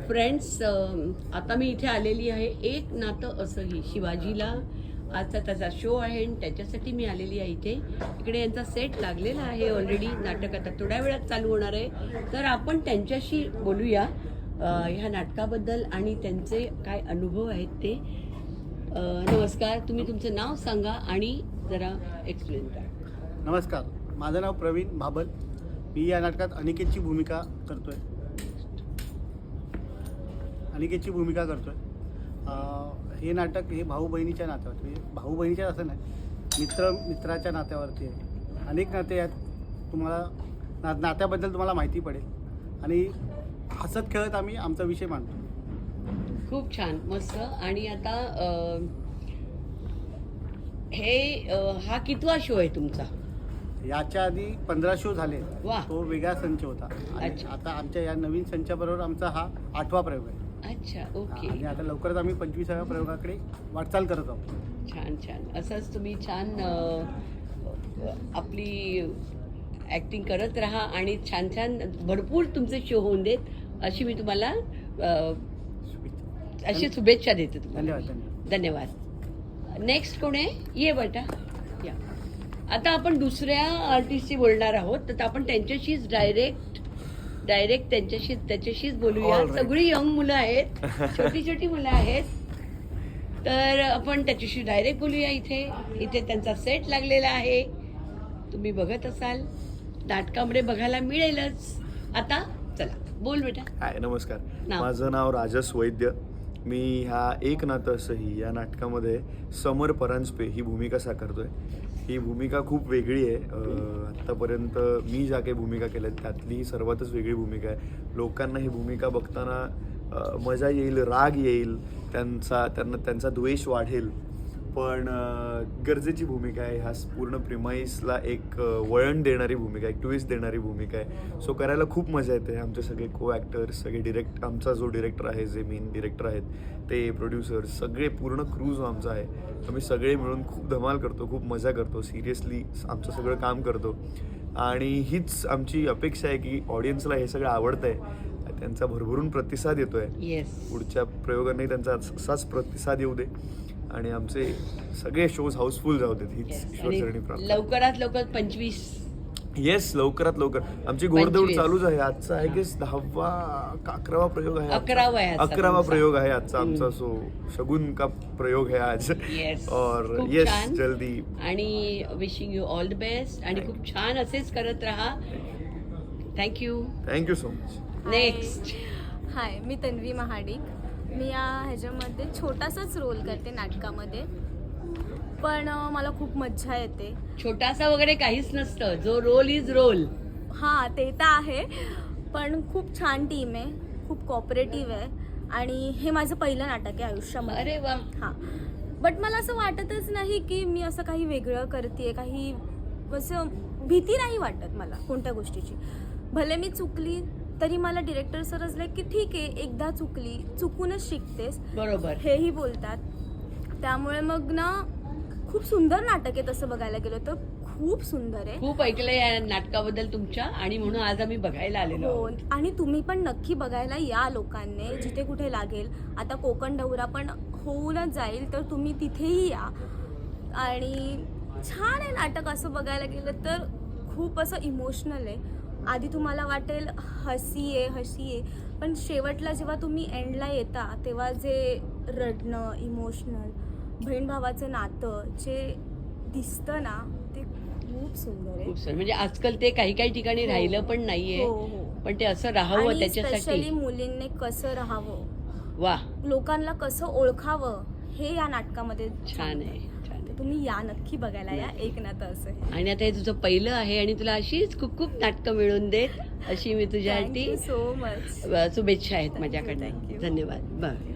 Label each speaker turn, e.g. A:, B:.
A: Friends, आता मी इथे आलेली आहे एक नातं असंही शिवाजीला. आजचा त्याचा शो आहे आणि त्याच्यासाठी मी आलेली आहे इथे. इकडे यांचा सेट लागलेला आहे ऑलरेडी. नाटक आता थोड्या वेळात चालू होणार आहे. तर आपण त्यांच्याशी बोलूया ह्या नाटकाबद्दल आणि त्यांचे काय अनुभव आहेत ते. नमस्कार, तुम्ही तुमचं नाव सांगा आणि जरा एक्सप्लेन करा.
B: नमस्कार, माझं नाव प्रवीण भाबल. मी या नाटकात अनिकेतची भूमिका करतोय. हे नाटक हे भाऊ बहिणीच्या नात्यावरती, म्हणजे भाऊ बहिणीच्या असं नाही, मित्राच्या नात्यावरती आहे. अनेक नाते आहेत. तुम्हाला नात्याबद्दल तुम्हाला माहिती पडेल आणि हसत खेळत आम्ही आमचा विषय मांडतो.
A: खूप छान, मस्त. आणि आता हा कितवा शो आहे तुमचा?
B: याच्या आधी 15 शो झाले.
A: वा.
B: तो वेगळा संच होता आणि
A: अच्छा.
B: आता आमच्या या नवीन संचाबरोबर आमचा हा 8वा प्रयोग आहे.
A: अच्छा, ओके.
B: आणि आता लवकरच आम्ही 25व्या प्रयोगाकडे वाटचाल करत आहोत.
A: छान छान. असंच तुम्ही छान आपली ॲक्टिंग करत राहा आणि छान छान भरपूर तुमचे शो होऊन देत अशी मी तुम्हाला अशी शुभेच्छा देते तुम्हाला.
B: धन्यवाद.
A: धन्यवाद. नेक्स्ट कोण आहे? ये बेटा या. आता आपण दुसऱ्या आर्टिस्टशी बोलणार आहोत, तर आपण त्यांच्याशीच डायरेक्ट त्याच्याशीच बोलूया. सगळी यंग मुलं आहेत, छोटी छोटी मुलं आहेत. तर आपण त्याच्याशी डायरेक्ट बोलूया. इथे त्यांचा सेट लागलेला आहे, तुम्ही बघत असाल, नाटकामध्ये बघायला मिळेलच. आता चला बोल बेटा.
C: हाय, नमस्कार.
A: नाव?
C: माझं नाव राजस वैद्य. मी ह्या एक नातं असंही या नाटकामध्ये समर परांजपे ही भूमिका साकारतोय. ही भूमिका खूप वेगळी आहे. आत्तापर्यंत मी ज्या काही भूमिका केल्या त्यातली ही सर्वातच वेगळी भूमिका आहे. लोकांना ही भूमिका बघताना मजा येईल, राग येईल, त्यांचा द्वेष वाढेल, पण गरजेची भूमिका आहे. ह्या पूर्ण प्रिमाईसला एक वळण देणारी भूमिका, एक ट्विस्ट देणारी भूमिका आहे. सो करायला खूप मजा येते. आमचे सगळे को ॲक्टर्स, सगळे आमचा जो डिरेक्टर आहे, जे मेन डिरेक्टर आहेत, ते प्रोड्युसर्स, सगळे पूर्ण क्रू जो आमचा आहे, आम्ही सगळे मिळून खूप धमाल करतो, खूप मजा करतो, सिरियसली आमचं सगळं काम करतो. आणि हीच आमची अपेक्षा आहे की ऑडियन्सला हे सगळं आवडतंय, त्यांचा भरभरून प्रतिसाद येतोय.
A: येस.
C: पुढच्या प्रयोगांनाही त्यांचा असाच प्रतिसाद येऊ दे आणि आमचे सगळे शोज हाऊसफुल जाऊ देत. हीच ईश्वरचरणी प्रार्थना.
A: लवकरात लवकर 25.
C: येस, लवकरात लवकर आमची घोडदौड
A: 25.
C: चालूच आहे. आजचा आहे की 10वा का 11वा प्रयोग आहे.
A: 11वा आहे आजचा
C: 11वा
A: तुमचा.
C: प्रयोग आहे आजचा आमचा. सो शगुन का प्रयोग है आज.
A: येस.
C: और
A: खूप
C: येस,
A: छान.
C: जल्दी.
A: आणि wishing you all the best आणि खूप छान असेच करत राहा. Thank you.
C: Thank you so much.
A: Next.
D: Hi, मी तन्वी महाडिक. मी या ह्याच्यामध्ये छोटासाच रोल करते नाटकामध्ये, पण मला खूप मज्जा येते.
A: छोटासा वगैरे काहीच नसतं, जो रोल इज रोल.
D: हां, ते तर आहे, पण खूप छान टीम आहे, खूप कॉपरेटिव्ह आहे आणि हे माझं पहिलं नाटक आहे आयुष्यामध्ये.
A: अरे वा.
D: हां, बट मला असं वाटतच नाही की मी असं काही वेगळं करते, काही असं भीती नाही वाटत मला कोणत्या गोष्टीची. भले मी चुकली तरी मला डिरेक्टर सर असले की ठीक आहे, एकदा चुकूनच शिकतेस,
A: बरोबर.
D: हेही बोलतात. त्यामुळे मग ना खूप सुंदर नाटक आहे. तसं बघायला गेलं तर खूप सुंदर आहे.
A: खूप ऐकलंय या नाटकाबद्दल तुमच्या आणि म्हणून आज आम्ही बघायला आलेलो
D: हो,
A: आहोत.
D: आणि तुम्ही पण नक्की बघायला या लोकांनी, जिथे कुठे लागेल. आता कोकण दौरा पण होऊनच जाईल, तर तुम्ही तिथेही या. आणि छान आहे नाटक. असं बघायला गेलं तर खूप असं इमोशनल आहे. आधी तुम्हाला वाटेल हसी आहे, पण शेवटला जेव्हा तुम्ही एंडला येता तेव्हा जे रडणं, इमोशनल, बहीण भावाचं नातं जे दिसतं ना, ते खूप सुंदर आहे.
A: खूप सर, म्हणजे आजकाल ते काही काही ठिकाणी राहिलं पण नाहीये,
D: हो, हो.
A: पण ते असं राहावं
D: आणि
A: त्याच्यासाठी.
D: स्पेशली मुलींनी कसं राहावं,
A: वा,
D: लोकांना कसं ओळखावं, हे या नाटकामध्ये
A: छान आहे.
D: तुम्ही या नक्की बघायला या. एक नातं असं आहे.
A: आणि आता हे तुझं पहिलं आहे आणि तुला अशीच खूप खूप नाटकं मिळून देत अशी मी तुझ्यासाठी
D: थँक्यू सो मच.
A: शुभेच्छा आहेत माझ्याकडनं.
D: Thank you.
A: धन्यवाद. बरं.